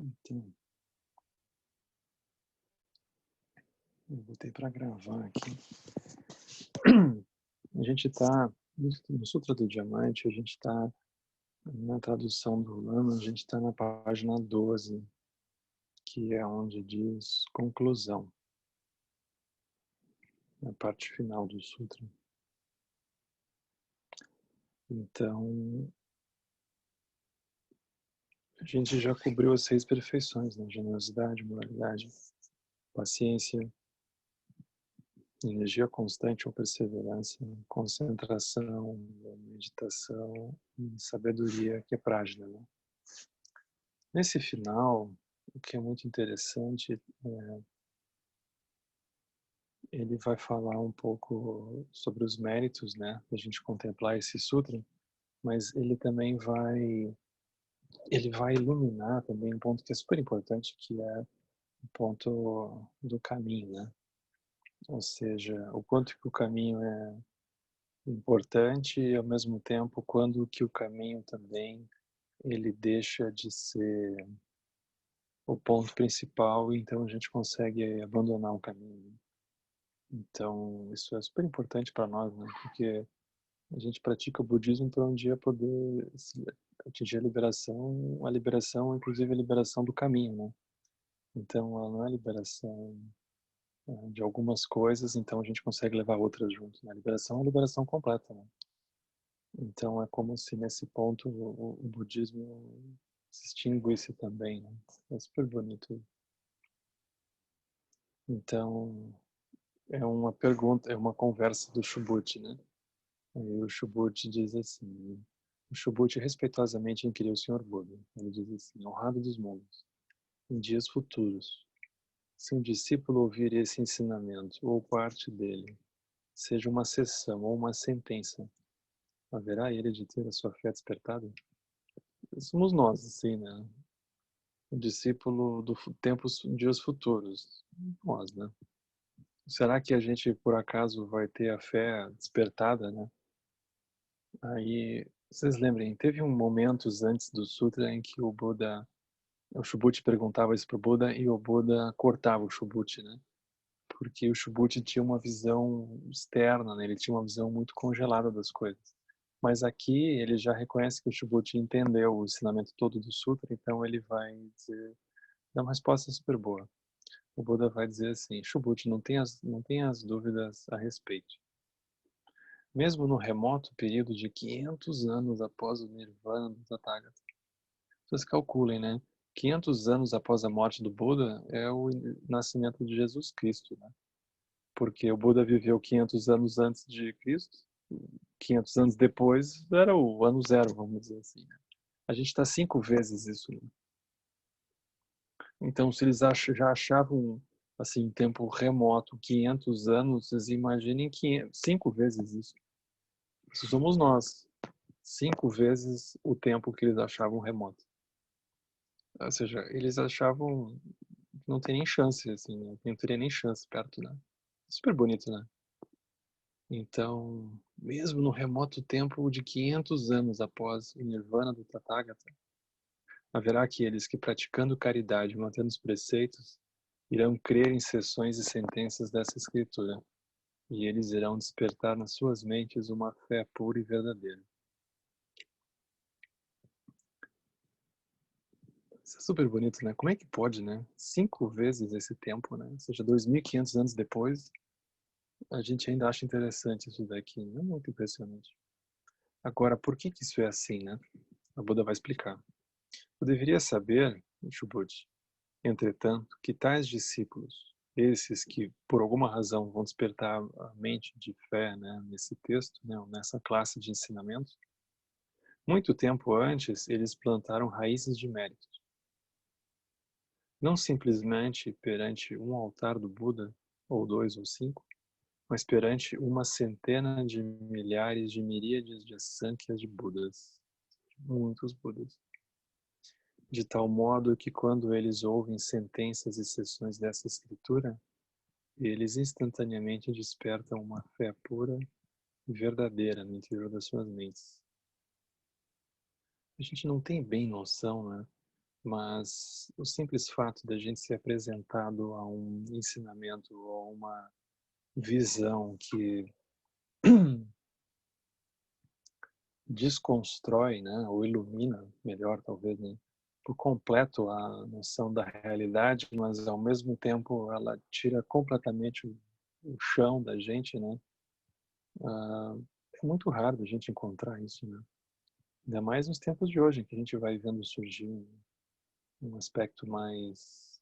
Então, eu botei para gravar aqui. A gente está no Sutra do Diamante, a gente está na tradução do Lama, a gente está na página 12, que é onde diz conclusão, na parte final do Sutra. Então, a gente já cobriu as 6 perfeições, né? Generosidade, moralidade, paciência, energia constante ou perseverança, concentração, meditação e sabedoria, que é prajna, né? Nesse final, o que é muito interessante, ele vai falar um pouco sobre os méritos, né, da gente contemplar esse sutra, mas ele vai iluminar também um ponto que é super importante, que é o ponto do caminho, né? Ou seja, o quanto que o caminho é importante e ao mesmo tempo quando que o caminho também ele deixa de ser o ponto principal e então a gente consegue abandonar o caminho. Então isso é super importante para nós, né? Porque a gente pratica o budismo para um dia poder atingir a liberação, inclusive a liberação do caminho, né? Então ela não é a liberação de algumas coisas, então a gente consegue levar outras junto, né? A liberação é a liberação completa, né? Então é como se nesse ponto o budismo se extinguisse também, né? É super bonito. Então é uma pergunta, é uma conversa do Subhuti, né? Aí o Subhuti diz assim, o Subhuti respeitosamente inquiriu o Senhor Buda. Ele diz assim, honrado dos mundos, em dias futuros, se um discípulo ouvir esse ensinamento ou parte dele, seja uma sessão ou uma sentença, haverá ele de ter a sua fé despertada? Somos nós, assim, né? O discípulo do tempos, dias futuros, nós, né? Será que a gente, por acaso, vai ter a fé despertada, né? Aí, vocês lembrem, teve um momentos antes do Sutra em que o Subhuti perguntava isso pro Buda e o Buda cortava o Subhuti, né? Porque o Subhuti tinha uma visão externa, né? Ele tinha uma visão muito congelada das coisas. Mas aqui ele já reconhece que o Subhuti entendeu o ensinamento todo do Sutra, então ele vai dizer, dá uma resposta super boa. O Buda vai dizer assim, Subhuti, não tem as dúvidas a respeito. Mesmo no remoto período de 500 anos após o Nirvana do Tathagata. Vocês calculem, né? 500 anos após a morte do Buda é o nascimento de Jesus Cristo, né? Porque o Buda viveu 500 anos antes de Cristo, 500 anos depois era o ano zero, vamos dizer assim. Né? A gente está 5 vezes isso. Né? Então, se eles já achavam, assim, em tempo remoto, 500 anos, vocês imaginem 5 vezes isso. Isso somos nós. 5 vezes o tempo que eles achavam remoto. Ou seja, eles achavam que não tem nem chance, assim, né? Não teria nem chance perto, né? Super bonito, né? Então, mesmo no remoto tempo de 500 anos após o Nirvana do Tathagata, haverá aqueles que, praticando caridade e mantendo os preceitos, irão crer em sessões e sentenças dessa escritura, e eles irão despertar nas suas mentes uma fé pura e verdadeira. Isso é super bonito, né? Como é que pode, né? 5 vezes esse tempo, né? Ou seja, 2.500 anos depois, a gente ainda acha interessante isso daqui. É muito impressionante. Agora, por que que isso é assim, né? A Buda vai explicar. Eu deveria saber, Subhuti, entretanto, que tais discípulos, esses que por alguma razão vão despertar a mente de fé, né, nesse texto, né, nessa classe de ensinamentos, muito tempo antes eles plantaram raízes de mérito. Não simplesmente perante um altar do Buda, ou 2 ou 5, mas perante uma centena de milhares de miríades de Sankhya de Budas, muitos Budas. De tal modo que quando eles ouvem sentenças e sessões dessa escritura, eles instantaneamente despertam uma fé pura e verdadeira no interior das suas mentes. A gente não tem bem noção, né, mas o simples fato da gente ser apresentado a um ensinamento ou a uma visão que desconstrói, né, ou ilumina, melhor talvez, né, por completo a noção da realidade, mas ao mesmo tempo ela tira completamente o chão da gente, né? Ah, é muito raro a gente encontrar isso, né? Ainda mais nos tempos de hoje, em que a gente vai vendo surgir um aspecto mais...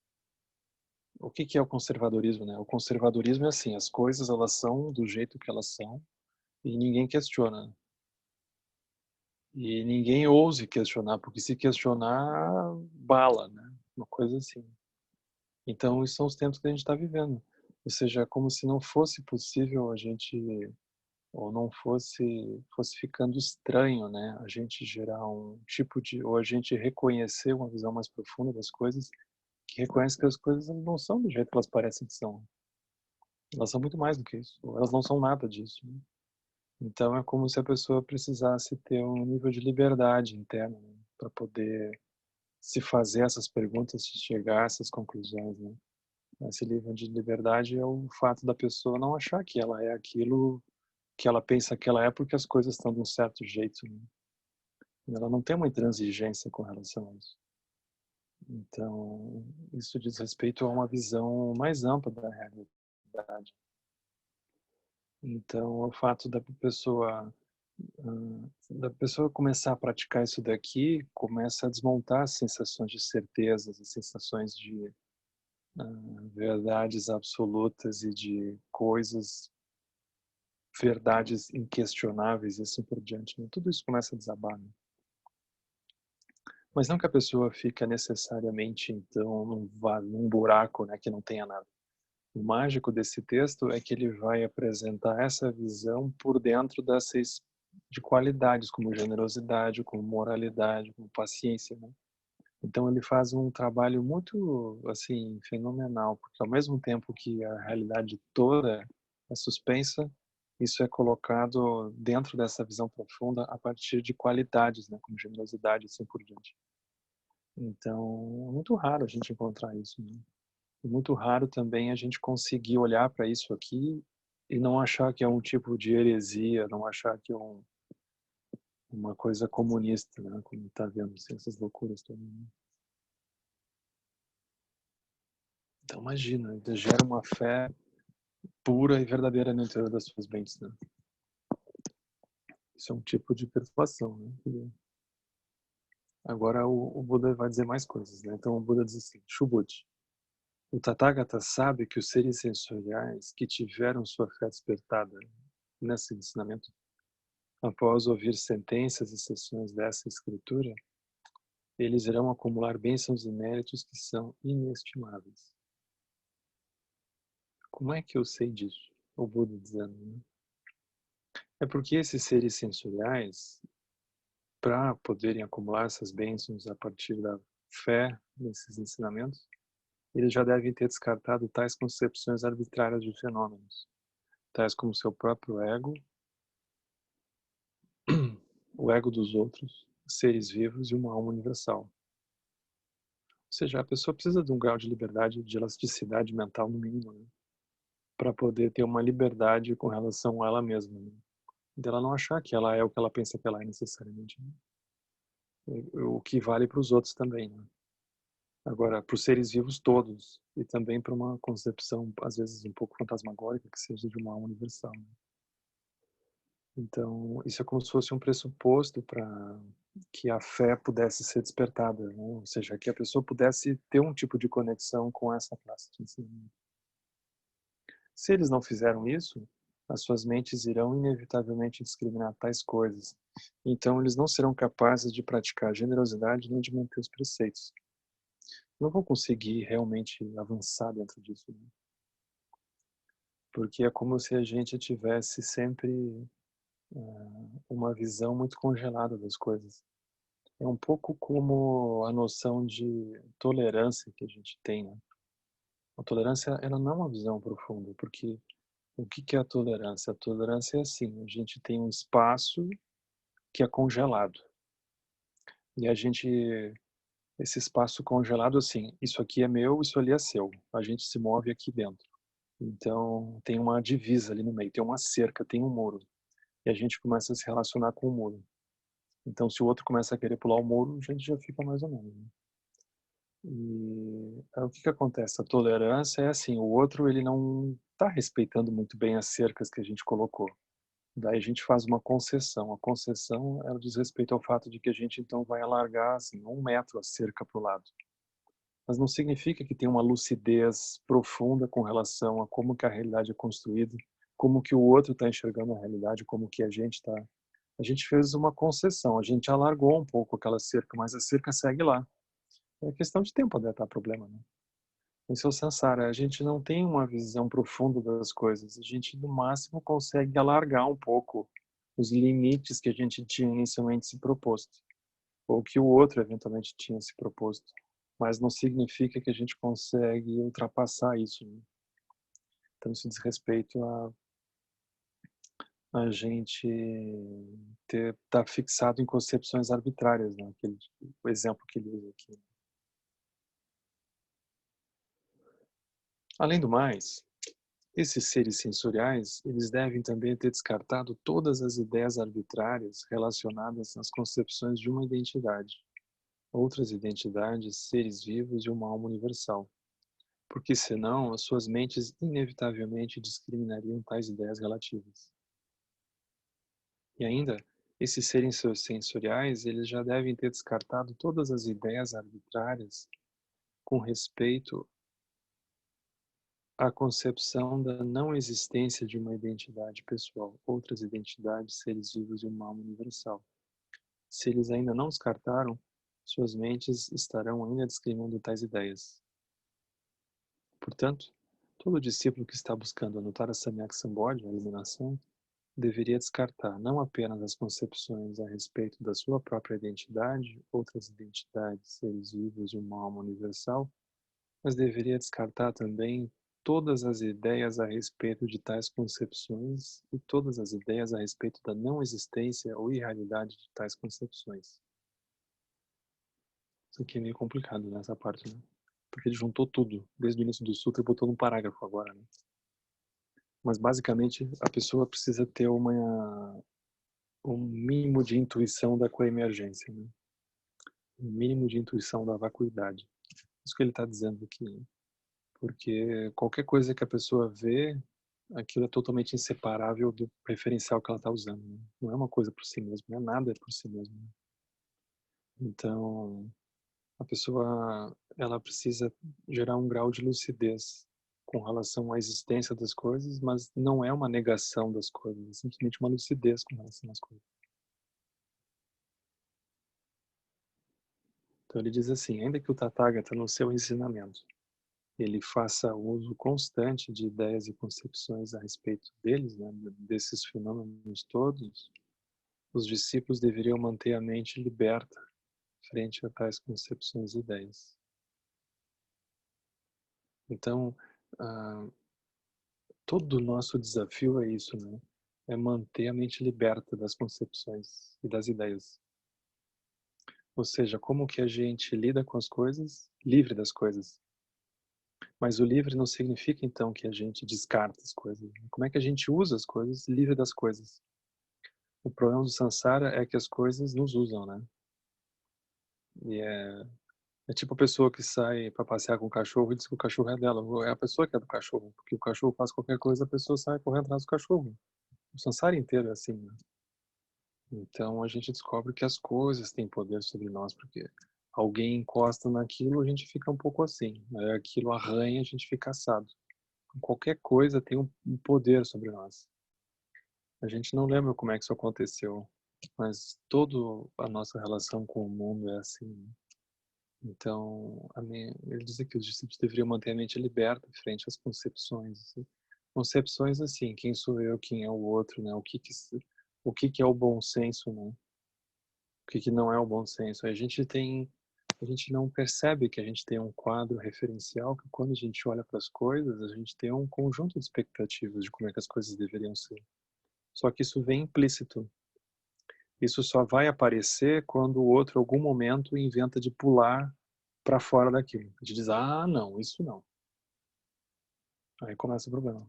O que que é o conservadorismo, né? O conservadorismo é assim, as coisas elas são do jeito que elas são e ninguém questiona. E ninguém ouse questionar, porque se questionar, bala, né? Uma coisa assim. Então, esses são os tempos que a gente está vivendo. Ou seja, é como se não fosse possível a gente, ou não fosse ficando estranho, né? A gente gerar um tipo de, ou a gente reconhecer uma visão mais profunda das coisas, que reconhece que as coisas não são do jeito que elas parecem que são. Elas são muito mais do que isso. Ou elas não são nada disso, né? Então é como se a pessoa precisasse ter um nível de liberdade interna, né, para poder se fazer essas perguntas, se chegar a essas conclusões, né? Esse nível de liberdade é o fato da pessoa não achar que ela é aquilo que ela pensa que ela é porque as coisas estão de um certo jeito, né? Ela não tem uma intransigência com relação a isso. Então, isso diz respeito a uma visão mais ampla da realidade. Então, o fato da pessoa começar a praticar isso daqui, começa a desmontar as sensações de certezas, as sensações de verdades absolutas e de coisas, verdades inquestionáveis e assim por diante, né? Tudo isso começa a desabar, né? Mas não que a pessoa fica necessariamente, então, num buraco, né, que não tenha nada. O mágico desse texto é que ele vai apresentar essa visão por dentro dessas de qualidades, como generosidade, como moralidade, como paciência, né? Então ele faz um trabalho muito, assim, fenomenal, porque ao mesmo tempo que a realidade toda é suspensa, isso é colocado dentro dessa visão profunda a partir de qualidades, né, como generosidade e assim por diante. Então, é muito raro a gente encontrar isso, né? É muito raro também a gente conseguir olhar para isso aqui e não achar que é um tipo de heresia, não achar que é uma coisa comunista, né, como está vendo assim, essas loucuras todas, né? Então imagina, ele gera uma fé pura e verdadeira no interior das suas mentes, né? Isso é um tipo de perturbação, né? Agora o Buda vai dizer mais coisas, né? Então o Buda diz assim, Shubhuti, o Tathagata sabe que os seres sensoriais que tiveram sua fé despertada nesse ensinamento, após ouvir sentenças e sessões dessa escritura, eles irão acumular bênçãos e méritos que são inestimáveis. Como é que eu sei disso? O Buda dizendo, né? É porque esses seres sensoriais, para poderem acumular essas bênçãos a partir da fé nesses ensinamentos, eles já devem ter descartado tais concepções arbitrárias de fenômenos, tais como seu próprio ego, o ego dos outros, seres vivos e uma alma universal. Ou seja, a pessoa precisa de um grau de liberdade, de elasticidade mental no mínimo, né? Para poder ter uma liberdade com relação a ela mesma, né? Dela não achar que ela é o que ela pensa que ela é necessariamente, né? O que vale para os outros também, né? Agora, para os seres vivos todos, e também para uma concepção, às vezes, um pouco fantasmagórica, que seja de uma alma universal, né? Então, isso é como se fosse um pressuposto para que a fé pudesse ser despertada, né? Ou seja, que a pessoa pudesse ter um tipo de conexão com essa classe de ensinamento. Se eles não fizeram isso, as suas mentes irão inevitavelmente discriminar tais coisas. Então, eles não serão capazes de praticar generosidade nem de manter os preceitos. Não vão conseguir realmente avançar dentro disso, né? Porque é como se a gente tivesse sempre uma visão muito congelada das coisas. É um pouco como a noção de tolerância que a gente tem, né? A tolerância, ela não é uma visão profunda, porque o que que é a tolerância? A tolerância é assim, a gente tem um espaço que é congelado. E a gente esse espaço congelado assim, isso aqui é meu, isso ali é seu. A gente se move aqui dentro. Então, tem uma divisa ali no meio, tem uma cerca, tem um muro. E a gente começa a se relacionar com o muro. Então, se o outro começa a querer pular o muro, a gente já fica mais ou menos, né? E aí, o que que acontece? A tolerância é assim, o outro ele não está respeitando muito bem as cercas que a gente colocou. Daí a gente faz uma concessão. A concessão, ela diz respeito ao fato de que a gente então vai alargar assim 1 metro a cerca para o lado. Mas não significa que tem uma lucidez profunda com relação a como que a realidade é construída, como que o outro está enxergando a realidade, como que a gente está. A gente fez uma concessão, a gente alargou um pouco aquela cerca, mas a cerca segue lá. É questão de tempo até dar problema, né? Esse é o samsara. A gente não tem uma visão profunda das coisas. A gente, no máximo, consegue alargar um pouco os limites que a gente tinha inicialmente se proposto, ou que o outro eventualmente tinha se proposto. Mas não significa que a gente consegue ultrapassar isso, né? Então, isso diz respeito a gente estar fixado em concepções arbitrárias, né? O exemplo que ele usa aqui. Além do mais, esses seres sensoriais, eles devem também ter descartado todas as ideias arbitrárias relacionadas às concepções de uma identidade, outras identidades, seres vivos e uma alma universal, porque senão as suas mentes inevitavelmente discriminariam tais ideias relativas. E ainda, esses seres sensoriais, eles já devem ter descartado todas as ideias arbitrárias com respeito à concepção da não existência de uma identidade pessoal, outras identidades, seres vivos e uma alma universal. Se eles ainda não descartaram, suas mentes estarão ainda discriminando tais ideias. Portanto, todo discípulo que está buscando anotar a Samyak Sambodhi, a iluminação, deveria descartar não apenas as concepções a respeito da sua própria identidade, outras identidades, seres vivos e uma alma universal, mas deveria descartar também todas as ideias a respeito de tais concepções e todas as ideias a respeito da não existência ou irrealidade de tais concepções. Isso aqui é meio complicado nessa parte, né? Porque ele juntou tudo, desde o início do sutra e botou num parágrafo agora, né? Mas basicamente a pessoa precisa ter um mínimo de intuição da coemergência, né? Um mínimo de intuição da vacuidade. Isso que ele está dizendo aqui, né? Porque qualquer coisa que a pessoa vê, aquilo é totalmente inseparável do referencial que ela está usando, né? Não é uma coisa por si mesma, não é nada por si mesmo, né? Então, a pessoa ela precisa gerar um grau de lucidez com relação à existência das coisas, mas não é uma negação das coisas, é simplesmente uma lucidez com relação às coisas. Então ele diz assim, ainda que o Tathagata no seu ensinamento ele faça uso constante de ideias e concepções a respeito deles, né, desses fenômenos todos, os discípulos deveriam manter a mente liberta frente a tais concepções e ideias. Então, ah, todo o nosso desafio é isso, né? É manter a mente liberta das concepções e das ideias. Ou seja, como que a gente lida com as coisas, livre das coisas. Mas o livre não significa então que a gente descarta as coisas. Como é que a gente usa as coisas, livre das coisas? O problema do samsara é que as coisas nos usam, né? E é tipo a pessoa que sai para passear com o cachorro e diz que o cachorro é dela. É a pessoa que é do cachorro, porque o cachorro faz qualquer coisa, a pessoa sai correndo atrás do cachorro. O samsara inteiro é assim, né? Então a gente descobre que as coisas têm poder sobre nós, porque alguém encosta naquilo, a gente fica um pouco assim. Né? Aquilo arranha, a gente fica assado. Qualquer coisa tem um poder sobre nós. A gente não lembra como é que isso aconteceu, mas toda a nossa relação com o mundo é assim. Né? Então, ele diz que os discípulos deveriam manter a mente liberta frente às concepções. Assim. Concepções assim, quem sou eu, quem é o outro, né? O que que é o bom senso, né? O que que não é o bom senso. A gente não percebe que a gente tem um quadro referencial que quando a gente olha para as coisas, a gente tem um conjunto de expectativas de como é que as coisas deveriam ser. Só que isso vem implícito. Isso só vai aparecer quando o outro, em algum momento, inventa de pular para fora daquilo. A gente diz, ah, não, isso não. Aí começa o problema.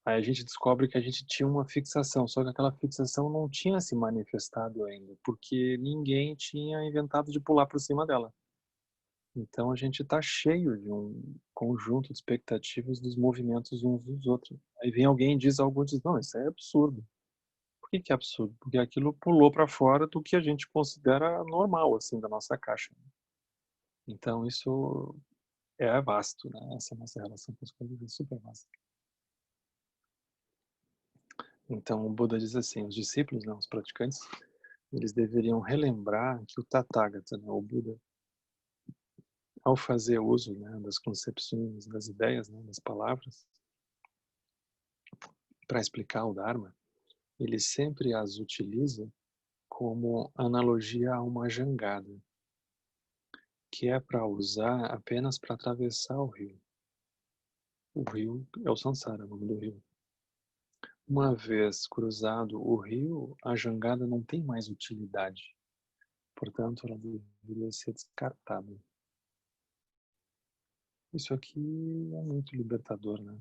Aí a gente descobre que a gente tinha uma fixação, só que aquela fixação não tinha se manifestado ainda, porque ninguém tinha inventado de pular por cima dela. Então a gente está cheio de um conjunto de expectativas dos movimentos uns dos outros. Aí vem alguém e diz algo, diz, não, isso é absurdo. Por que que é absurdo? Porque aquilo pulou para fora do que a gente considera normal, assim, da nossa caixa. Então isso é vasto, né? Essa nossa relação com as coisas é super vasta. Então o Buda diz assim, os discípulos, né, os praticantes, eles deveriam relembrar que o Tathagata, né, o Buda, ao fazer uso, né, das concepções, das ideias, né, das palavras, para explicar o Dharma, ele sempre as utiliza como analogia a uma jangada, que é para usar apenas para atravessar o rio. O rio é o Sansara, o nome do rio. Uma vez cruzado o rio, a jangada não tem mais utilidade. Portanto, ela deveria ser descartada. Isso aqui é muito libertador, né?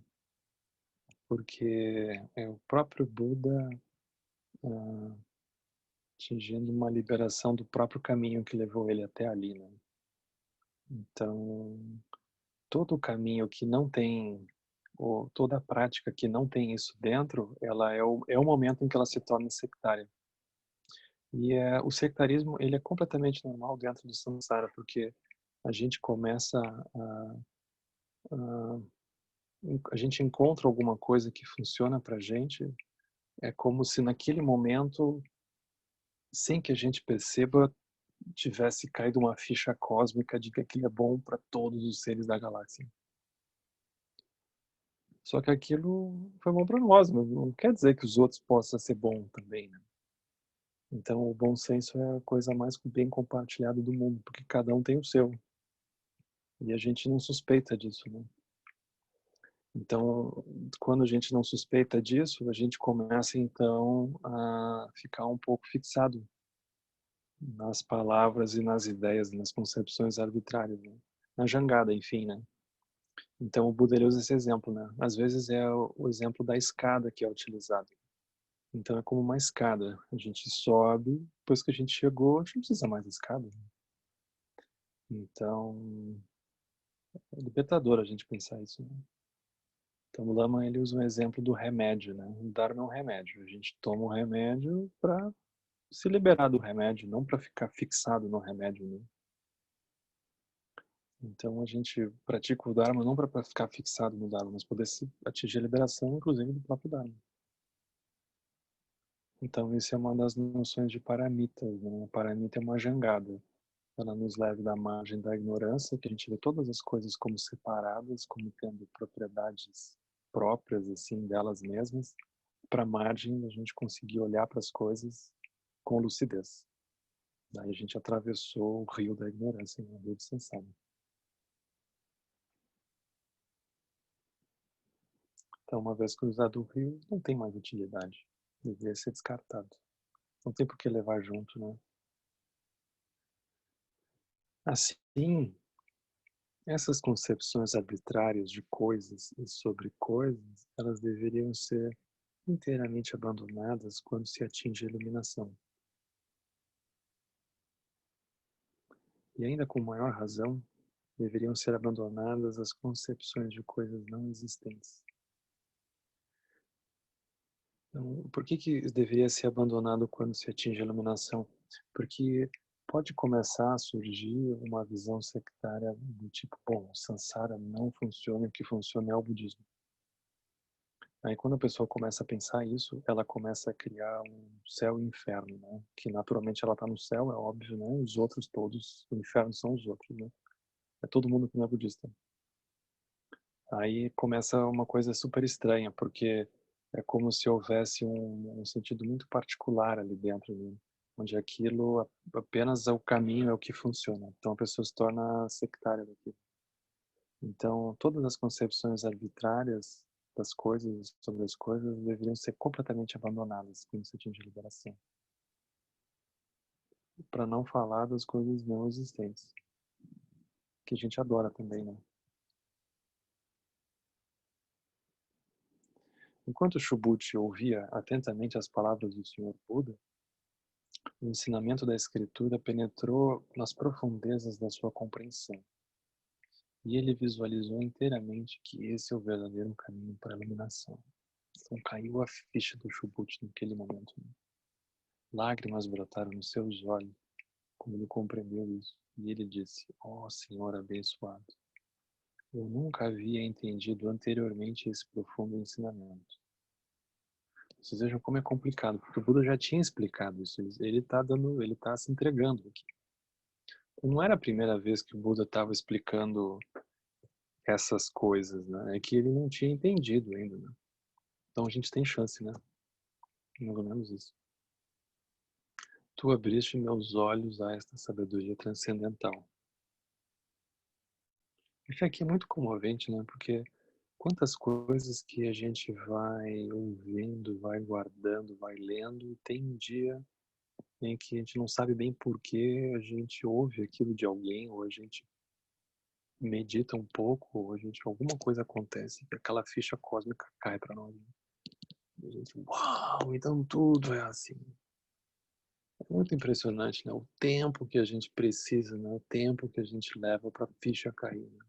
Porque é o próprio Buda ah, atingindo uma liberação do próprio caminho que levou ele até ali, né? Então, todo o caminho que não tem, ou toda a prática que não tem isso dentro, ela é o momento em que ela se torna sectária. E o sectarismo, ele é completamente normal dentro do samsara, porque a gente começa a, a gente encontra alguma coisa que funciona pra gente, é como se naquele momento, sem que a gente perceba, tivesse caído uma ficha cósmica de que aquilo é bom para todos os seres da galáxia. Só que aquilo foi bom para nós, mas não quer dizer que os outros possam ser bom também, né? Então o bom senso é a coisa mais bem compartilhada do mundo, porque cada um tem o seu. E a gente não suspeita disso, né? Então, quando a gente não suspeita disso, a gente começa então a ficar um pouco fixado nas palavras e nas ideias, nas concepções arbitrárias, né? Na jangada, enfim, né? Então o Buda ele usa esse exemplo, né? Às vezes é o exemplo da escada que é utilizado. Então é como uma escada. A gente sobe, depois que a gente chegou, a gente não precisa mais da escada. Então é libertador a gente pensar isso, né? Então o Lama ele usa um exemplo do remédio, né? O Dharma é um remédio. A gente toma o remédio para se liberar do remédio, não para ficar fixado no remédio, né? Então a gente pratica o Dharma não para ficar fixado no Dharma, mas poder atingir a liberação, inclusive, do próprio Dharma. Então isso é uma das noções de paramitas, né? A paramita é uma jangada. Ela nos leva da margem da ignorância, que a gente vê todas as coisas como separadas, como tendo propriedades próprias, assim, delas mesmas, para a margem da gente conseguir olhar para as coisas com lucidez. Daí a gente atravessou o rio da ignorância, né? O rio de Sansara. Então, uma vez cruzado o rio, não tem mais utilidade. Deveria ser descartado. Não tem por que levar junto, né? Assim, essas concepções arbitrárias de coisas e sobre coisas, elas deveriam ser inteiramente abandonadas quando se atinge a iluminação. E ainda com maior razão, deveriam ser abandonadas as concepções de coisas não existentes. Então, por que deveria ser abandonado quando se atinge a iluminação? Porque pode começar a surgir uma visão sectária do tipo, bom, o samsara não funciona, o que funciona é o budismo. Aí quando a pessoa começa a pensar isso, ela começa a criar um céu e inferno, né? Que naturalmente ela está no céu, é óbvio, né? Os outros todos, o inferno são os outros, né? É todo mundo que não é budista. Aí começa uma coisa super estranha, porque é como se houvesse um sentido muito particular ali dentro, né? Onde aquilo apenas é o caminho, é o que funciona. Então a pessoa se torna sectária daquilo. Então todas as concepções arbitrárias das coisas, sobre as coisas, deveriam ser completamente abandonadas quando se atinge a liberação. Para não falar das coisas não existentes. que a gente adora também, né? Enquanto Subhuti ouvia atentamente as palavras do Senhor Buda, o ensinamento da Escritura penetrou nas profundezas da sua compreensão, e ele visualizou inteiramente que esse é o verdadeiro caminho para a iluminação. Então caiu a ficha do Subhuti naquele momento. Lágrimas brotaram nos seus olhos quando ele compreendeu isso, e ele disse: "Ó Senhor abençoado, eu nunca havia entendido anteriormente esse profundo ensinamento." Vocês vejam como é complicado, porque o Buda já tinha explicado isso. Ele tá se entregando aqui. Não era a primeira vez que o Buda estava explicando essas coisas, né? É que ele não tinha entendido ainda, né? Então a gente tem chance, né? Mais ou menos isso. Tu abriste meus olhos a esta sabedoria transcendental. Isso aqui é muito comovente, né? Porque quantas coisas que a gente vai ouvindo, vai guardando, vai lendo, e tem um dia em que a gente não sabe bem por que a gente ouve aquilo de alguém, ou a gente medita um pouco, ou a gente, alguma coisa acontece, e aquela ficha cósmica cai para nós. E a gente, uau, então tudo é assim. É muito impressionante, né? O tempo que a gente precisa, né? O tempo que a gente leva para a ficha cair. Né?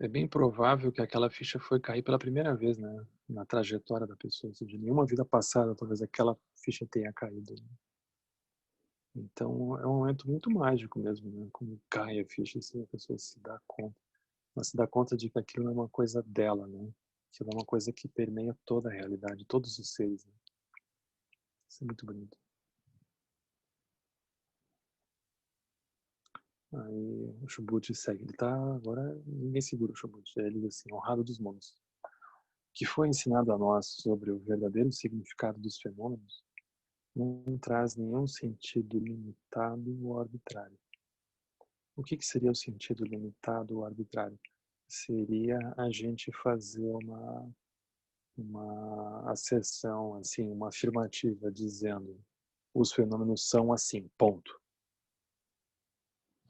É bem provável que aquela ficha foi cair pela primeira vez, né? Na trajetória da pessoa. Ou seja, nenhuma vida passada, talvez aquela ficha tenha caído. Né? Então, é um momento muito mágico mesmo, né? Como cai a ficha, assim, a pessoa se dá conta. Ela se dá conta de que aquilo não é uma coisa dela, né? Aquilo é uma coisa que permeia toda a realidade, todos os seres. Né? Isso é muito bonito. Aí o Subhuti segue. Ele tá agora, ninguém segura o Subhuti. Ele diz assim, honrado dos mundos. Que foi ensinado a nós sobre o verdadeiro significado dos fenômenos não traz nenhum sentido limitado ou arbitrário. O que seria o sentido limitado ou arbitrário? Seria a gente fazer uma asserção, assim, uma afirmativa dizendo os fenômenos são assim, ponto.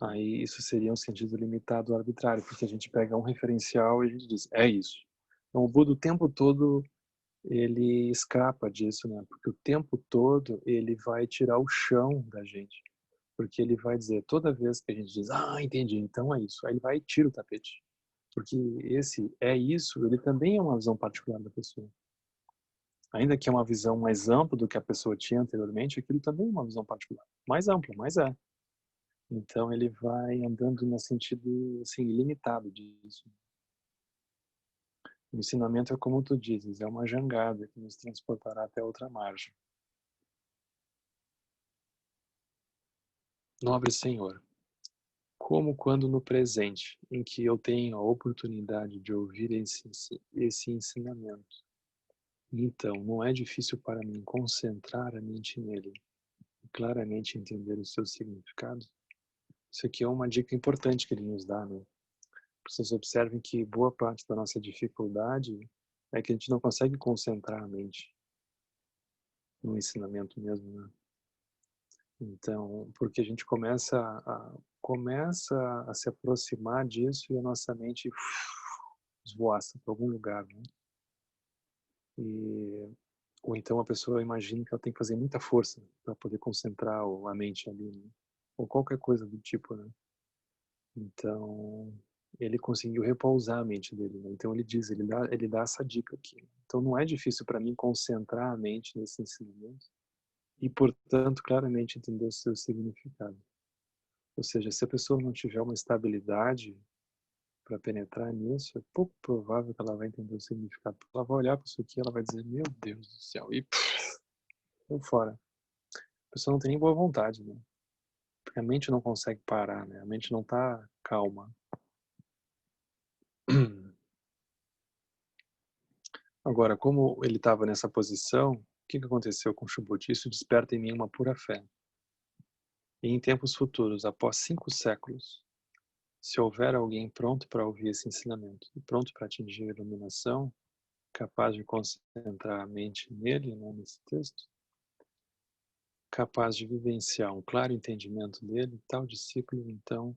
Aí isso seria um sentido limitado ou arbitrário, porque a gente pega um referencial e a gente diz, é isso. Então o Buda o tempo todo ele escapa disso, né? Porque o tempo todo ele vai tirar o chão da gente. Porque ele vai dizer, toda vez que a gente diz, ah, entendi, então é isso. Aí ele vai e tira o tapete. Porque esse é isso, ele também é uma visão particular da pessoa. Ainda que é uma visão mais ampla do que a pessoa tinha anteriormente, aquilo também é uma visão particular. Mais ampla, mas é. Então ele vai andando no sentido assim, ilimitado disso. O ensinamento é como tu dizes, é uma jangada que nos transportará até outra margem. Nobre Senhor, como quando no presente, em que eu tenho a oportunidade de ouvir esse ensinamento, então não é difícil para mim concentrar a mente nele e claramente entender o seu significado? Isso aqui é uma dica importante que ele nos dá, né? Vocês observem que boa parte da nossa dificuldade é que a gente não consegue concentrar a mente no ensinamento mesmo, né? Então, porque a gente começa a se aproximar disso e a nossa mente esvoaça para algum lugar, né? E, ou então a pessoa imagina que ela tem que fazer muita força para poder concentrar a mente ali, né? Ou qualquer coisa do tipo, né? Então, ele conseguiu repousar a mente dele, né? Então ele diz, ele dá essa dica aqui. Então não é difícil para mim concentrar a mente nesse ensinamento e, portanto, claramente entender o seu significado. Ou seja, se a pessoa não tiver uma estabilidade para penetrar nisso, é pouco provável que ela vai entender o significado. Ela vai olhar para isso aqui e ela vai dizer, meu Deus do céu, e vou fora. A pessoa não tem nem boa vontade, né? Porque a mente não consegue parar, né? A mente não está calma. Agora, como ele estava nessa posição, o que aconteceu com Subhuti? Isso desperta em mim uma pura fé. E em tempos futuros, após 5 séculos, se houver alguém pronto para ouvir esse ensinamento e pronto para atingir a iluminação, capaz de concentrar a mente nele, né, nesse texto, capaz de vivenciar um claro entendimento dele, tal discípulo, então,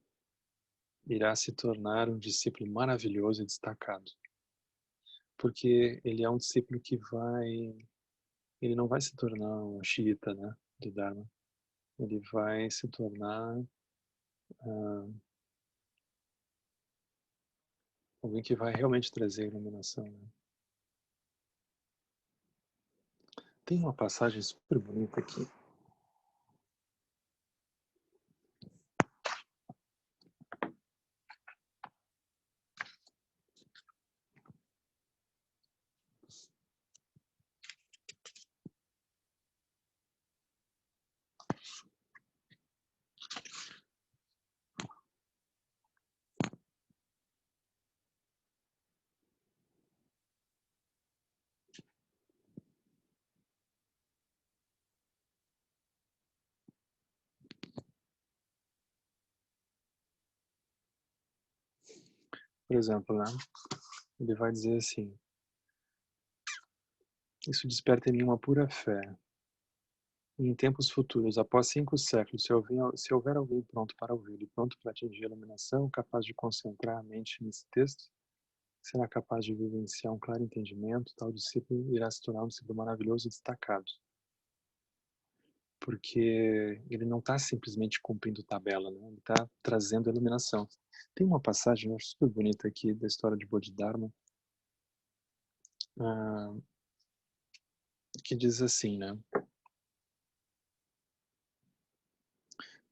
irá se tornar um discípulo maravilhoso e destacado, porque ele é um discípulo que ele não vai se tornar um xiita, né, do Dharma. Ele vai se tornar ah, alguém que vai realmente trazer iluminação, né? Tem uma passagem super bonita aqui. Por exemplo, né? Ele vai dizer assim: isso desperta em mim uma pura fé. E em tempos futuros, após 5 séculos, se houver alguém pronto para ouvir e pronto para atingir a iluminação, capaz de concentrar a mente nesse texto, será capaz de vivenciar um claro entendimento, tal discípulo irá se tornar um discípulo maravilhoso e destacado. Porque ele não está simplesmente cumprindo tabela, né? Ele está trazendo a iluminação. Tem uma passagem, eu acho super bonita aqui, da história de Bodhidharma, ah, que diz assim, né?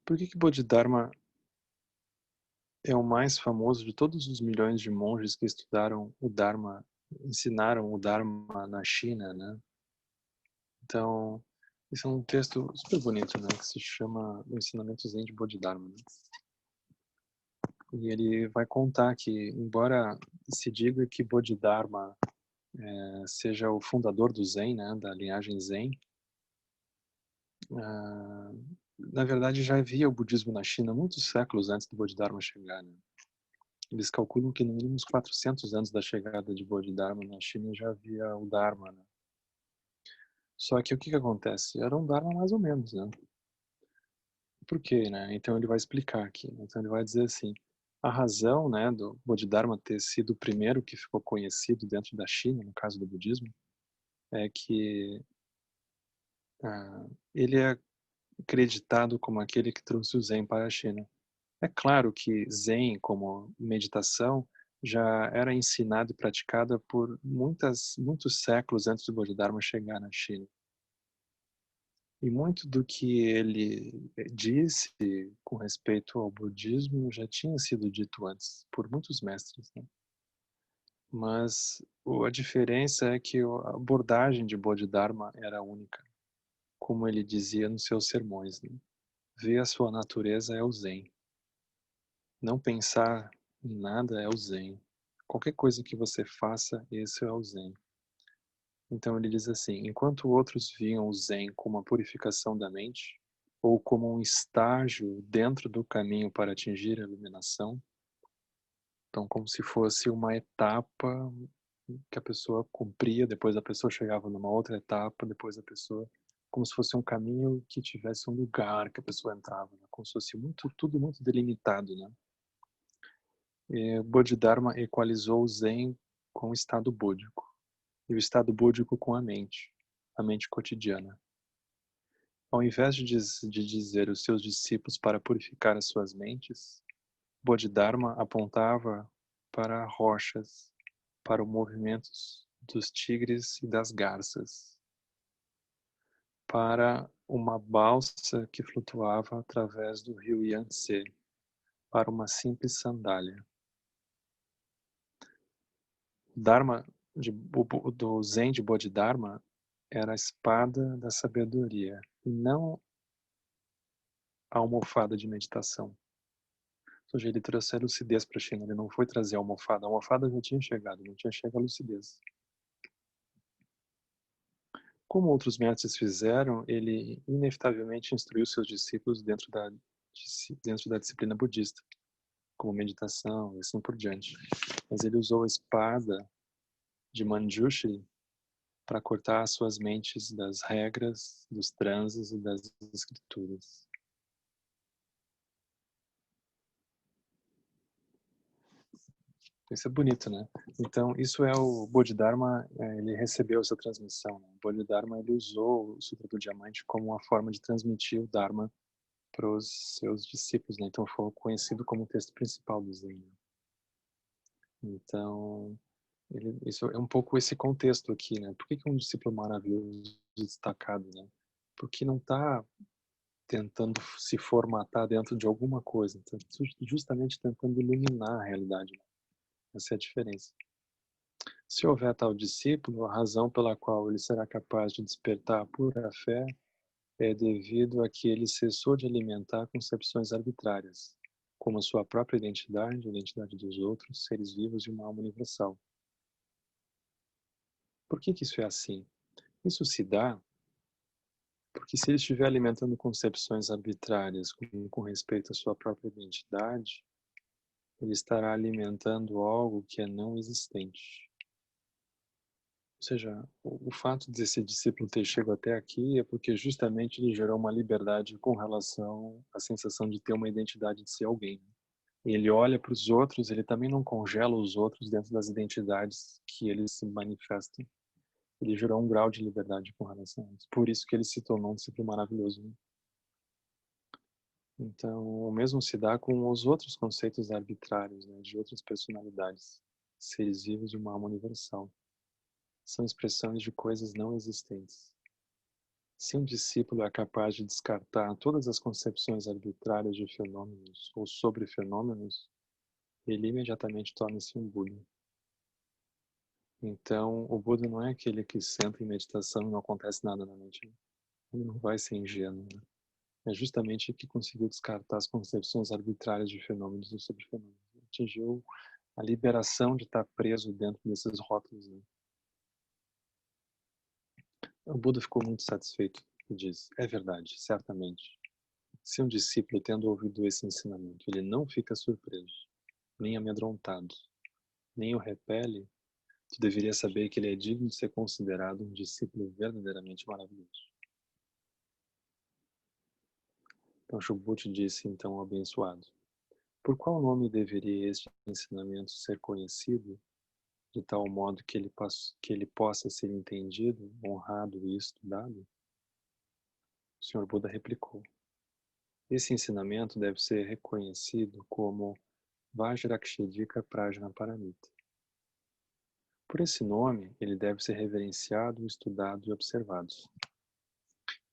Por que Bodhidharma é o mais famoso de todos os milhões de monges que estudaram o Dharma, ensinaram o Dharma na China, né? Então, esse é um texto super bonito, né? Que se chama O Ensinamento Zen de Bodhidharma, né? E ele vai contar que, embora se diga que Bodhidharma seja o fundador do Zen, né? Da linhagem Zen, ah, na verdade já havia o budismo na China muitos séculos antes do Bodhidharma chegar, né? Eles calculam que no mínimo uns 400 anos da chegada de Bodhidharma na China já havia o Dharma, né? Só que o que acontece? Era um Dharma mais ou menos, né? Por quê, né? Então ele vai explicar aqui. Então ele vai dizer assim, a razão, né, do Bodhidharma ter sido o primeiro que ficou conhecido dentro da China, no caso do budismo, é que ele é acreditado como aquele que trouxe o Zen para a China. É claro que Zen, como meditação, já era ensinado e praticada por muitos séculos antes do Bodhidharma chegar na China. E muito do que ele disse com respeito ao budismo já tinha sido dito antes por muitos mestres, né? Mas a diferença é que a abordagem de Bodhidharma era única, como ele dizia nos seus sermões, né? Ver a sua natureza é o Zen. Não pensar em nada é o Zen. Qualquer coisa que você faça, esse é o Zen. Então ele diz assim, enquanto outros viam o Zen como a purificação da mente, ou como um estágio dentro do caminho para atingir a iluminação, então como se fosse uma etapa que a pessoa cumpria, depois a pessoa chegava numa outra etapa, depois a pessoa, como se fosse um caminho que tivesse um lugar que a pessoa entrava, né? Como se fosse tudo muito delimitado, né? Bodhidharma equalizou o Zen com o estado búdico, e o estado búdico com a mente cotidiana. Ao invés de dizer os seus discípulos para purificar as suas mentes, Bodhidharma apontava para rochas, para os movimentos dos tigres e das garças, para uma balsa que flutuava através do rio Yangtze, para uma simples sandália. Dharma do Zen de Bodhidharma era a espada da sabedoria, e não a almofada de meditação. Ou seja, ele trouxe a lucidez para a China, ele não foi trazer a almofada já tinha chegado, não tinha chegado a lucidez. Como outros mestres fizeram, ele inevitavelmente instruiu seus discípulos dentro da disciplina budista, como meditação e assim por diante. Mas ele usou a espada de Manjushri para cortar as suas mentes das regras, dos transes e das escrituras. Isso é bonito, né? Então, isso é o Bodhidharma, ele recebeu essa transmissão, né? O Bodhidharma, ele usou o Sutra do Diamante como uma forma de transmitir o Dharma para os seus discípulos, né? Então, foi conhecido como o texto principal do Zen, né? Então, isso é um pouco esse contexto aqui, né? Por que que é um discípulo maravilhoso, destacado, né? Porque não está tentando se formatar dentro de alguma coisa, tá justamente tentando iluminar a realidade, né? Essa é a diferença. Se houver tal discípulo, a razão pela qual ele será capaz de despertar a pura fé é devido a que ele cessou de alimentar concepções arbitrárias, como a sua própria identidade, a identidade dos outros, seres vivos e uma alma universal. Por que que isso é assim? Isso se dá porque se ele estiver alimentando concepções arbitrárias com respeito à sua própria identidade, ele estará alimentando algo que é não existente. Ou seja, o fato desse discípulo ter chegado até aqui é porque justamente ele gerou uma liberdade com relação à sensação de ter uma identidade de ser alguém. E ele olha para os outros, ele também não congela os outros dentro das identidades que eles se manifestam. Ele gerou um grau de liberdade com relação a isso. Por isso que ele se tornou um discípulo maravilhoso, né? Então, o mesmo se dá com os outros conceitos arbitrários, né, de outras personalidades, seres vivos de uma alma universal. São expressões de coisas não existentes. Se um discípulo é capaz de descartar todas as concepções arbitrárias de fenômenos ou sobre fenômenos, ele imediatamente torna-se um Buda. Então, o Buda não é aquele que senta em meditação e não acontece nada na mente. Ele não vai ser ingênuo, né? É justamente que conseguiu descartar as concepções arbitrárias de fenômenos e sobre fenômenos. Atingiu a liberação de estar preso dentro desses rótulos, né? O Buda ficou muito satisfeito e disse: é verdade, certamente. Se um discípulo, tendo ouvido esse ensinamento, ele não fica surpreso, nem amedrontado, nem o repele, tu deveria saber que ele é digno de ser considerado um discípulo verdadeiramente maravilhoso. Então Subhuti disse então ao abençoado: por qual nome deveria este ensinamento ser conhecido, de tal modo que ele possa ser entendido, honrado e estudado? O Senhor Buda replicou: esse ensinamento deve ser reconhecido como Vajrakshedika Prajnaparamita. Por esse nome, ele deve ser reverenciado, estudado e observado.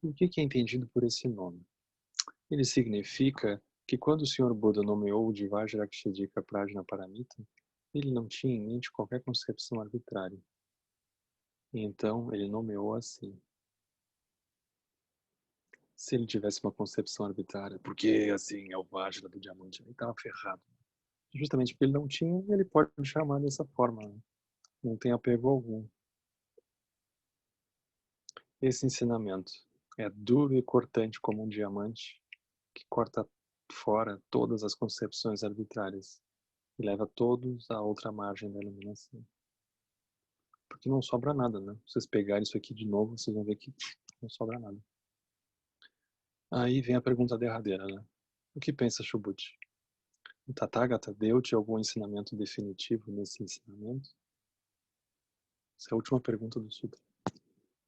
E o que é entendido por esse nome? Ele significa que quando o Senhor Buda nomeou de Vajrakshedika Prajnaparamita, ele não tinha em mente qualquer concepção arbitrária. E então ele nomeou assim. Se ele tivesse uma concepção arbitrária, porque assim é o Vajra do diamante, ele estava ferrado. Justamente porque ele não tinha, ele pode chamar dessa forma, né? Não tem apego algum. Esse ensinamento é duro e cortante como um diamante que corta fora todas as concepções arbitrárias e leva todos à outra margem da iluminação. Porque não sobra nada, né? Se vocês pegarem isso aqui de novo, vocês vão ver que não sobra nada. Aí vem a pergunta derradeira, né? O que pensa Subhuti? O Tathagata deu-te algum ensinamento definitivo nesse ensinamento? Essa é a última pergunta do Sutra.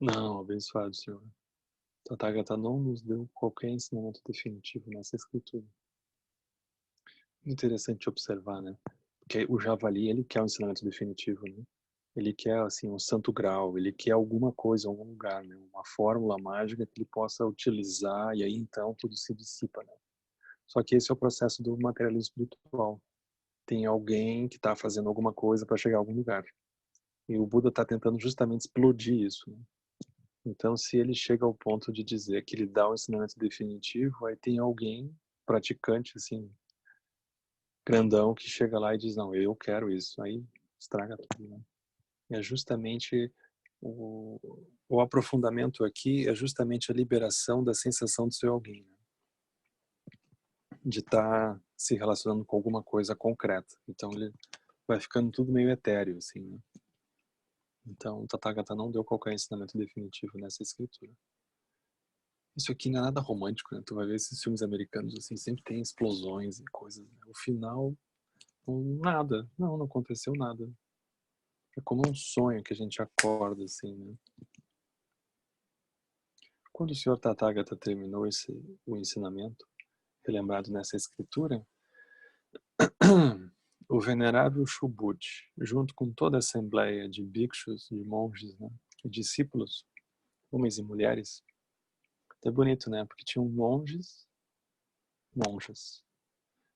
Não, abençoado Senhor. O Tathagata não nos deu qualquer ensinamento definitivo nessa escritura. Interessante observar, né? Porque o javali, ele quer um ensinamento definitivo, né? Ele quer, assim, um santo grau, ele quer alguma coisa, algum lugar, né? Uma fórmula mágica que ele possa utilizar e aí então tudo se dissipa, né? Só que esse é o processo do materialismo espiritual. Tem alguém que está fazendo alguma coisa para chegar a algum lugar. E o Buda está tentando justamente explodir isso, né? Então, se ele chega ao ponto de dizer que ele dá o ensinamento definitivo, aí tem alguém praticante, assim, grandão, que chega lá e diz, não, eu quero isso. Aí estraga tudo, né? É justamente o, o aprofundamento aqui é justamente a liberação da sensação de ser alguém, né? De estar se relacionando com alguma coisa concreta. Então ele vai ficando tudo meio etéreo, assim, né? Então o Tathagata não deu qualquer ensinamento definitivo nessa escritura. Isso aqui não é nada romântico, né? Tu vai ver esses filmes americanos, assim, sempre tem explosões e coisas, né? O final Nada. Não aconteceu nada. É como um sonho que a gente acorda, assim, né? Quando o Sr. Tathagata terminou o ensinamento, relembrado nessa escritura, o venerável Shubhuti, junto com toda a assembleia de bhikshus, de monges, né, e discípulos, homens e mulheres, é bonito, né? Porque tinham monjas,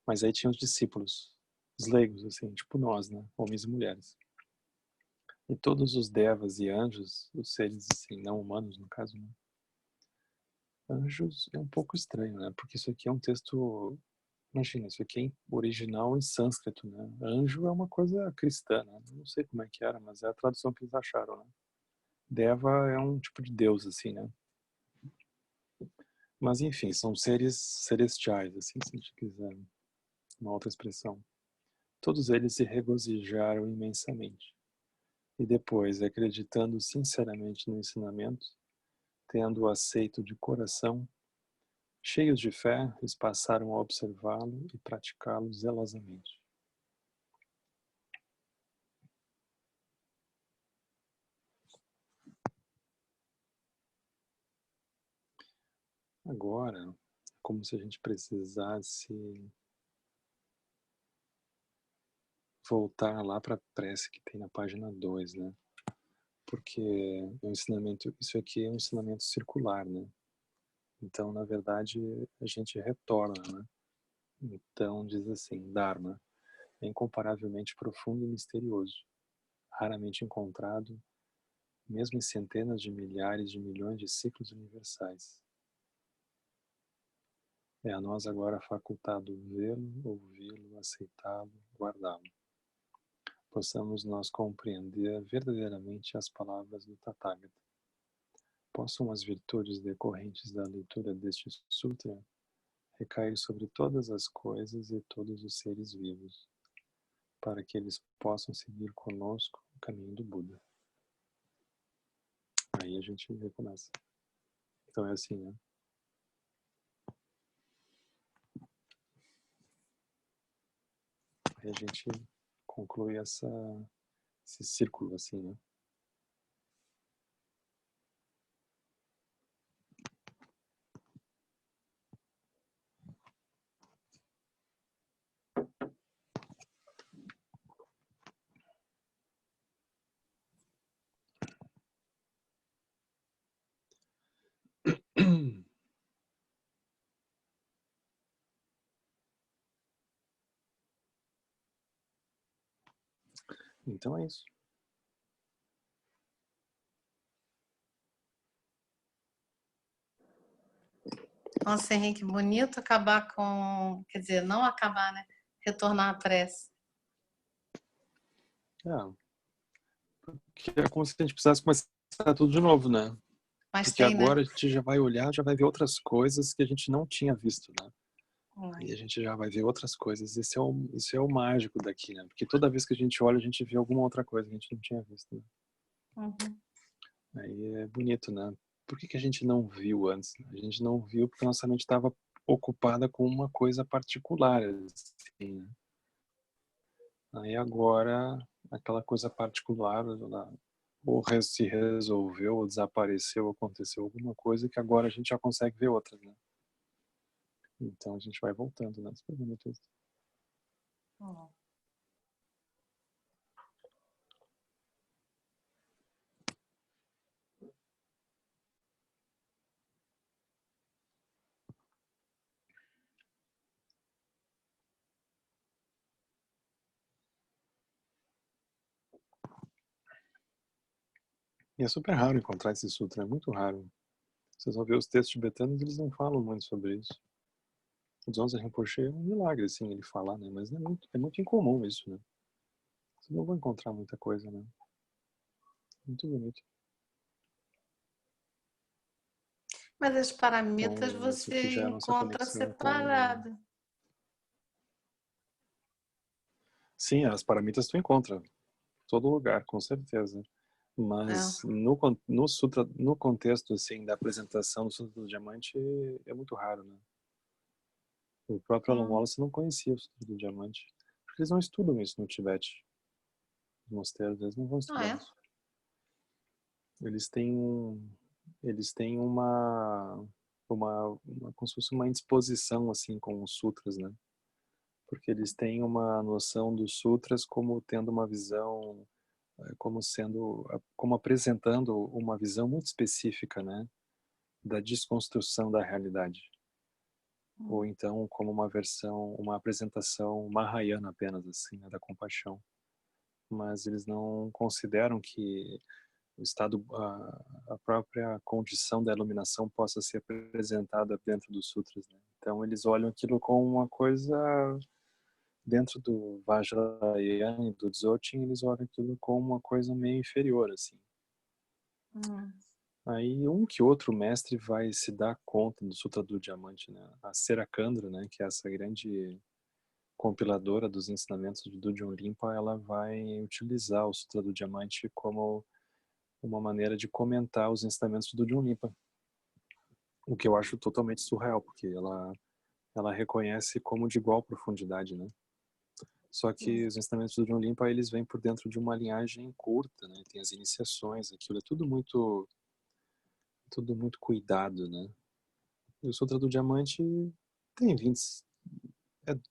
mas aí tinham os discípulos, os leigos, assim, tipo nós, né? Homens e mulheres. E todos os devas e anjos, os seres, assim, não humanos, no caso, né? Anjos é um pouco estranho, né? Porque isso aqui é um texto, imagina, isso aqui é original em sânscrito, né? Anjo é uma coisa cristã, né? Não sei como é que era, mas é a tradução que eles acharam, né? Deva é um tipo de deus, assim, né? Mas enfim, são seres celestiais, assim, se a gente quiser uma outra expressão. Todos eles se regozijaram imensamente. E depois, acreditando sinceramente no ensinamento, tendo-o aceito de coração, cheios de fé, eles passaram a observá-lo e praticá-lo zelosamente. Agora, como se a gente precisasse voltar lá para a prece que tem na página 2, né? Porque o ensinamento, isso aqui é um ensinamento circular, né? Então, na verdade, a gente retorna, né? Então, diz assim, Dharma é incomparavelmente profundo e misterioso, raramente encontrado, mesmo em centenas de milhares de milhões de ciclos universais. É a nós agora facultado vê-lo, ouvi-lo, aceitá-lo, guardá-lo. Possamos nós compreender verdadeiramente as palavras do Tathagata. Possam as virtudes decorrentes da leitura deste sutra recair sobre todas as coisas e todos os seres vivos, para que eles possam seguir conosco o caminho do Buda. Aí a gente recomeça. Então é assim, né? Aí a gente conclui esse círculo, assim, né? Então é isso. Nossa, Henrique, bonito acabar com... Quer dizer, não acabar, né? Retornar à prece. Que é como se a gente precisasse começar tudo de novo, né? Mas Porque tem, né? agora a gente já vai olhar, já vai ver outras coisas que a gente não tinha visto, né? Aí a Uhum. gente já vai ver outras coisas. Isso é o mágico daqui, né? Porque toda vez que a gente olha, a gente vê alguma outra coisa que a gente não tinha visto, né? Uhum. Aí é bonito, né? Por que a gente não viu antes? A gente não viu porque nossa mente estava ocupada com uma coisa particular, assim, né? Aí agora, aquela coisa particular, ou se resolveu, ou desapareceu, aconteceu alguma coisa que agora a gente já consegue ver outras, né? Então a gente vai voltando nas perguntas. Uhum. E é super raro encontrar esse sutra, é muito raro. Vocês vão ver os textos tibetanos, eles não falam muito sobre isso. O Dzongchen Rinpoche é um milagre, assim, ele falar, né? Mas é muito incomum isso, né? Vocês não vão encontrar muita coisa, né? Muito bonito. Mas as paramitas Então, essa aqui você já é a nossa encontra conexão com... separado. Sim, as paramitas tu encontra. Todo lugar, com certeza. Né? Mas no sutra, no contexto assim da apresentação do Sutra do Diamante é muito raro, né? O próprio Alan Hum. Wallace não conhecia o Sutra do Diamante. Por Eles não estudam isso no Tibete. Os mosteiros, eles não vão Ah, estudar é? isso. Eles têm eles têm como se fosse uma indisposição assim com os sutras, né? Porque eles têm uma noção dos sutras como tendo uma visão, como apresentando uma visão muito específica, né, da desconstrução da realidade. Ou então como uma apresentação mahayana apenas, assim, né, da compaixão. Mas eles não consideram que o estado, a própria condição da iluminação possa ser apresentada dentro dos sutras, né? Então eles olham aquilo como uma coisa dentro do Vajrayana e do Dzogchen, eles olham aquilo como uma coisa meio inferior, assim. Hum. Aí um que outro mestre vai se dar conta do Sutra do Diamante, né? A Serakandra, né, que é essa grande compiladora dos ensinamentos do Dudjom Rinpa, ela vai utilizar o Sutra do Diamante como uma maneira de comentar os ensinamentos do Dudjom Rinpa. O que eu acho totalmente surreal, porque ela reconhece como de igual profundidade, né? Só que os ensinamentos do John Limpa, eles vêm por dentro de uma linhagem curta, né? Tem as iniciações, aquilo é tudo muito cuidado, né? E o Sutra do Diamante tem 20,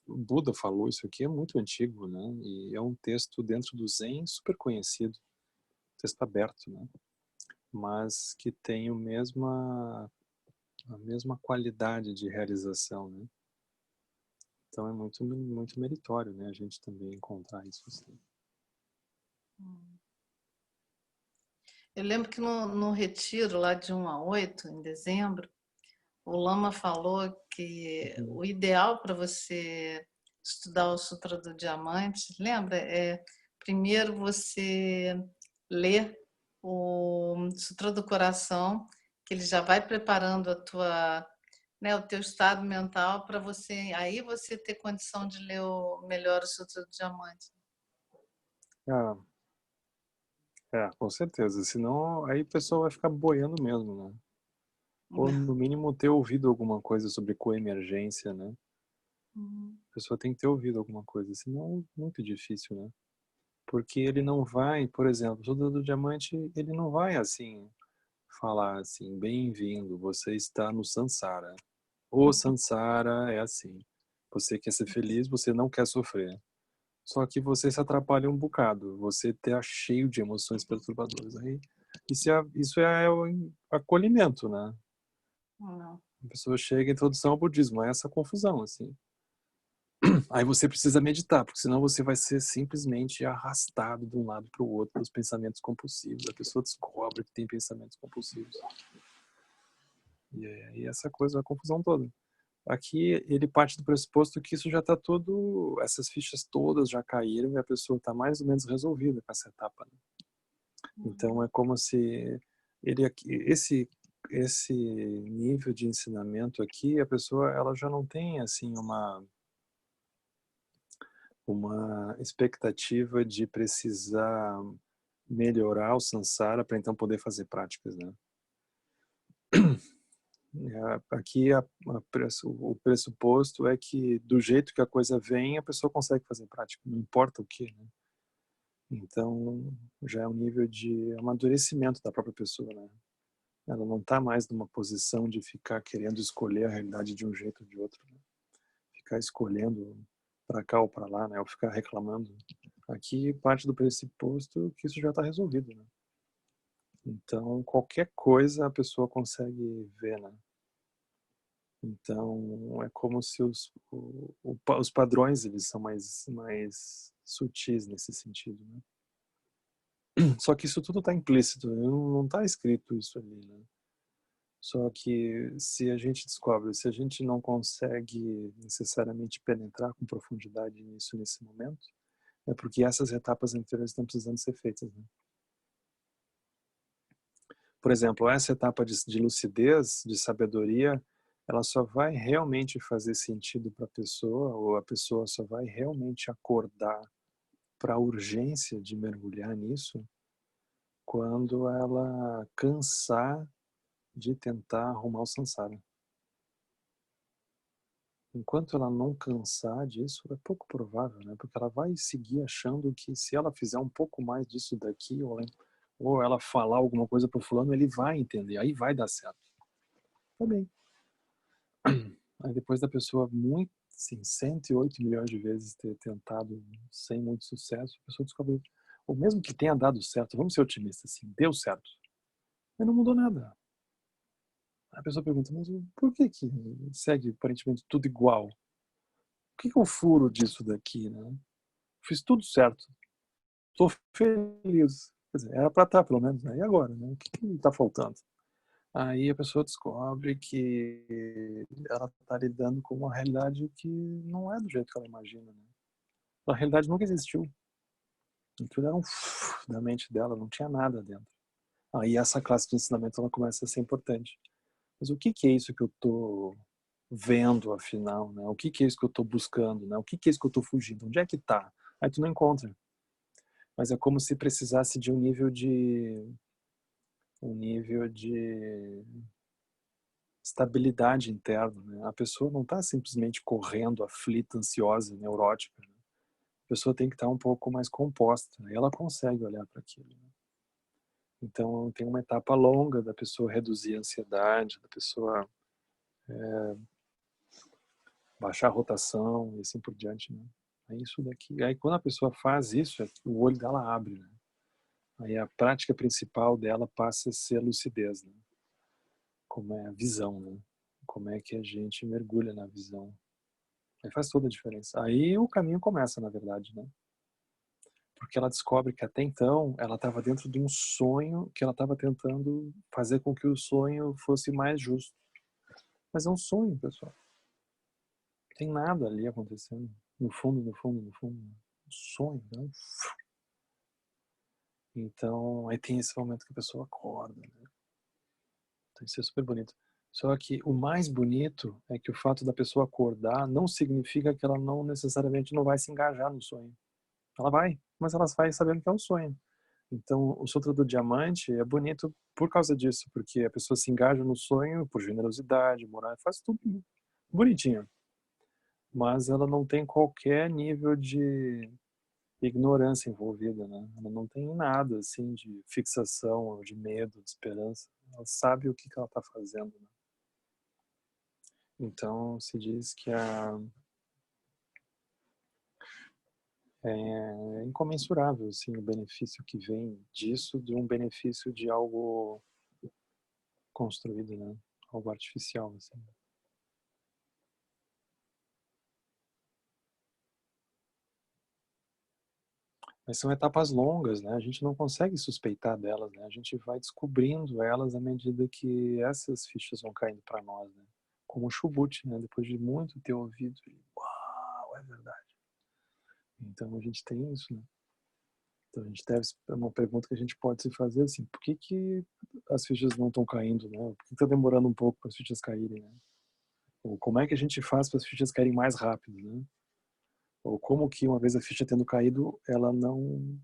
o Buda falou isso aqui, é muito antigo, né? E é um texto dentro do Zen super conhecido, texto aberto, né? Mas que tem a mesma qualidade de realização, né? Então é muito meritório, né? A gente também encontrar isso assim. Eu lembro que no retiro lá de 1 a 8, em dezembro, o Lama falou que Uhum. o ideal para você estudar o Sutra do Diamante, lembra? É primeiro você ler o Sutra do Coração, que ele já vai preparando o teu estado mental para você, aí você ter condição de ler melhor o Sutra do Diamante. Ah, com certeza. Senão, aí a pessoa vai ficar boiando mesmo, né? Ou, no mínimo, ter ouvido alguma coisa sobre coemergência, né? A pessoa tem que ter ouvido alguma coisa, senão é muito difícil, né? Porque ele não vai, por exemplo, o Sutra do Diamante, ele não vai, assim, falar assim, bem-vindo, você está no Sansara. O Sansara é assim. Você quer ser feliz, você não quer sofrer. Só que você se atrapalha um bocado. Você está cheio de emoções perturbadoras. Aí, isso é o acolhimento, né? Não. A pessoa chega em introdução ao budismo, é essa confusão, assim. Aí você precisa meditar, porque senão você vai ser simplesmente arrastado de um lado para o outro pelos pensamentos compulsivos. A pessoa descobre que tem pensamentos compulsivos. E essa coisa, a confusão toda. Aqui ele parte do pressuposto que isso já está tudo, essas fichas todas já caíram e a pessoa está mais ou menos resolvida com essa etapa, né? Então é como se ele aqui, esse nível de ensinamento aqui, a pessoa ela já não tem assim uma expectativa de precisar melhorar o samsara para então poder fazer práticas, né? Aqui o pressuposto é que do jeito que a coisa vem, a pessoa consegue fazer prática, não importa o que, né? Então já é um nível de amadurecimento da própria pessoa, né? Ela não está mais numa posição de ficar querendo escolher a realidade de um jeito ou de outro, né? Ficar escolhendo para cá ou para lá, né? Ou ficar reclamando. Aqui parte do pressuposto que isso já está resolvido, né? Então qualquer coisa a pessoa consegue ver, né? Então é como se os padrões eles são mais sutis nesse sentido, né? Só que isso tudo está implícito, né? Não está escrito isso ali, né? Só que se a gente descobre, se a gente não consegue necessariamente penetrar com profundidade nisso nesse momento, é porque essas etapas anteriores estão precisando ser feitas, né? Por exemplo, essa etapa de lucidez, de sabedoria, ela só vai realmente fazer sentido para a pessoa, ou a pessoa só vai realmente acordar para a urgência de mergulhar nisso, quando ela cansar de tentar arrumar o samsara. enquanto ela não cansar disso, é pouco provável, né? Porque ela vai seguir achando que se ela fizer um pouco mais disso daqui, ou ela falar alguma coisa pro fulano, ele vai entender, aí vai dar certo. Tá bem. Aí depois da pessoa muito, assim, 108 milhões de vezes ter tentado sem muito sucesso, a pessoa descobre, ou mesmo que tenha dado certo, vamos ser otimistas, assim, deu certo, mas não mudou nada. A pessoa pergunta, mas por que que segue aparentemente tudo igual? O que que é o furo disso daqui, né? Fiz tudo certo, estou feliz. Quer dizer, era para estar pelo menos, né? E agora, né? O que que está faltando? Aí a pessoa descobre que ela está lidando com uma realidade que não é do jeito que ela imagina, né? A realidade nunca existiu. Aquilo era da mente dela, não tinha nada dentro. Aí essa classe de ensinamento ela começa a ser importante. Mas o que que é isso que eu estou vendo, afinal, né? O que que é isso que eu estou buscando, né? O que que é isso que eu estou fugindo? Onde é que está? Aí tu não encontra. Mas é como se precisasse de um nível de estabilidade interna, né? A pessoa não está simplesmente correndo, aflita, ansiosa, neurótica, né? A pessoa tem que estar um pouco mais composta, né? E ela consegue olhar para aquilo, né? Então tem uma etapa longa da pessoa reduzir a ansiedade, da pessoa baixar a rotação e assim por diante, né? É isso daqui. Aí quando a pessoa faz isso, o olho dela abre, né? Aí a prática principal dela passa a ser a lucidez, né? Como é a visão, né? Como é que a gente mergulha na visão. Aí faz toda a diferença. Aí o caminho começa, na verdade, né? Porque ela descobre que até então ela estava dentro de um sonho que ela estava tentando fazer com que o sonho fosse mais justo. Mas é um sonho, pessoal. Não tem nada ali acontecendo. No fundo, no fundo, no fundo. Um sonho, né? Então, aí tem esse momento que a pessoa acorda, né? Então, isso é super bonito. Só que o mais bonito é que o fato da pessoa acordar não significa que ela não necessariamente não vai se engajar no sonho. Ela vai, mas ela vai sabendo que é um sonho. Então, o Sutra do Diamante é bonito por causa disso, porque a pessoa se engaja no sonho por generosidade, moral, faz tudo bonitinho. Mas ela não tem qualquer nível de ignorância envolvida, né? Ela não tem nada assim de fixação, de medo, de esperança. Ela sabe o que que ela está fazendo, né? Então se diz que é incomensurável assim, o benefício que vem disso de um benefício de algo construído, né? Algo artificial, assim. Mas são etapas longas, né? A gente não consegue suspeitar delas, né? A gente vai descobrindo elas à medida que essas fichas vão caindo para nós, né? Como o Chubut, né? Depois de muito ter ouvido, uau, é verdade. Então a gente tem isso, né? Então a gente deve, é uma pergunta que a gente pode se fazer assim, por que que as fichas não estão caindo, né? Por que está demorando um pouco para as fichas caírem, né? Ou como é que a gente faz para as fichas caírem mais rápido, né? Ou como que uma vez a ficha tendo caído, ela não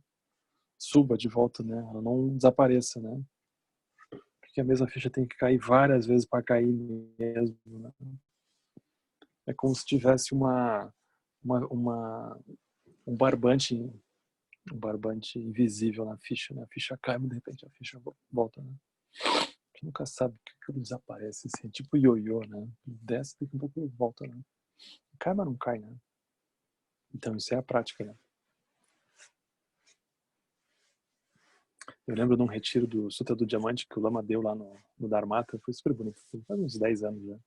suba de volta, né? Ela não desapareça, né? Porque a mesma ficha tem que cair várias vezes para cair mesmo, né? É como se tivesse uma um barbante invisível na ficha, né? A ficha cai, mas de repente a ficha volta, né? A gente nunca sabe que aquilo desaparece, assim, é tipo ioiô, né? Desce, daqui a pouco volta, né? Cai, mas não cai, né? Então isso é a prática, né? Eu lembro de um retiro do Sutra do Diamante que o Lama deu lá no Dharmata, foi super bonito, faz uns 10 anos já.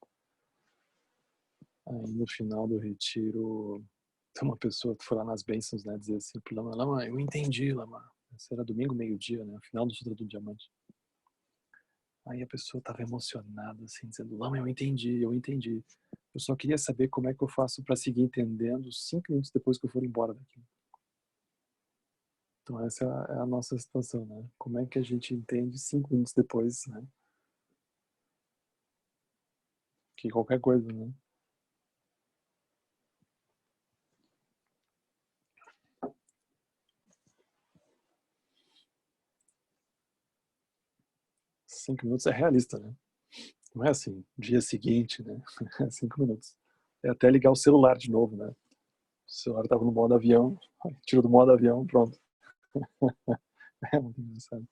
Aí no final do retiro, tem uma pessoa que foi lá nas bênçãos, né, dizer assim pro Lama, Lama, eu entendi, Lama. Esse era domingo, meio-dia, né, o final do Sutra do Diamante. Aí a pessoa estava emocionada, assim, dizendo, Lama, eu entendi, eu entendi. Eu só queria saber como é que eu faço para seguir entendendo 5 minutos depois que eu for embora daqui. Então essa é a nossa situação, né? Como é que a gente entende 5 minutos depois, né? Que qualquer coisa, né? 5 minutos é realista, né? Não é assim, dia seguinte, né? É 5 minutos. É até ligar o celular de novo, né? O celular estava no modo avião, tirou do modo avião, pronto. É muito engraçado.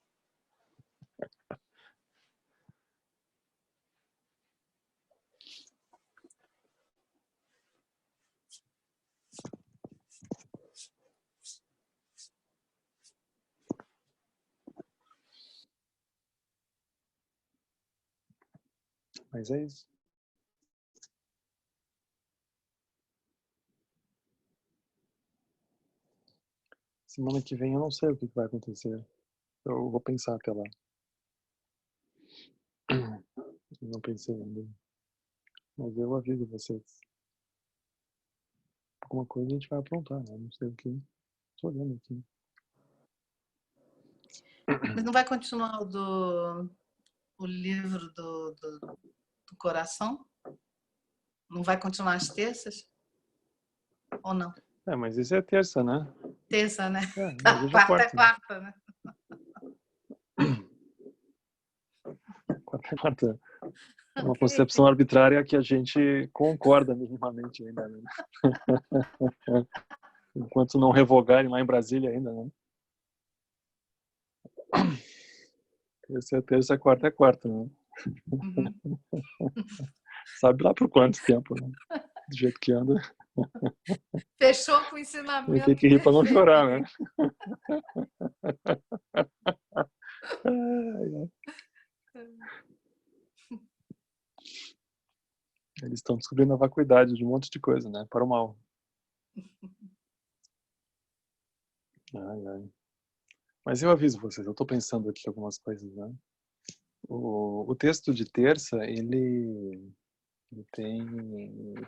Mas é isso. Semana que vem eu não sei o que vai acontecer. Eu vou pensar até lá. Eu não pensei ainda. Mas eu aviso vocês. Alguma coisa a gente vai aprontar, né? Não sei o que. Tô olhando aqui. Mas não vai continuar o livro do coração? Não vai continuar às terças? Ou não? É, mas isso é terça, né? Terça, né? É, mas hoje é Quarta é quarta. quarta, né? Quarta é quarta. É uma Ok. concepção arbitrária que a gente concorda minimamente ainda, né? Enquanto não revogarem lá em Brasília ainda, né? Terça é quarta, né? Uhum. Sabe lá por quanto tempo, né? Do jeito que anda. Fechou com o E tem ensinamento que rir pra não perfeito. chorar, né? Ai, ai. Eles estão descobrindo a vacuidade de um monte de coisa, né? Para o mal. Ai, ai. Mas eu aviso vocês, eu estou pensando aqui algumas coisas, né? O texto de terça, ele tem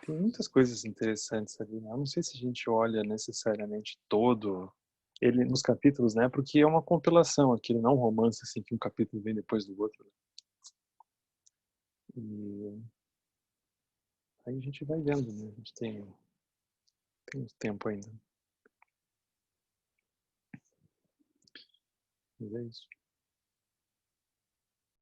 muitas coisas interessantes ali, né? Eu não sei se a gente olha necessariamente todo ele nos capítulos, né? Porque é uma compilação aquilo, não é um romance assim que um capítulo vem depois do outro. E aí a gente vai vendo, né? A gente tem tempo ainda. Mas é isso.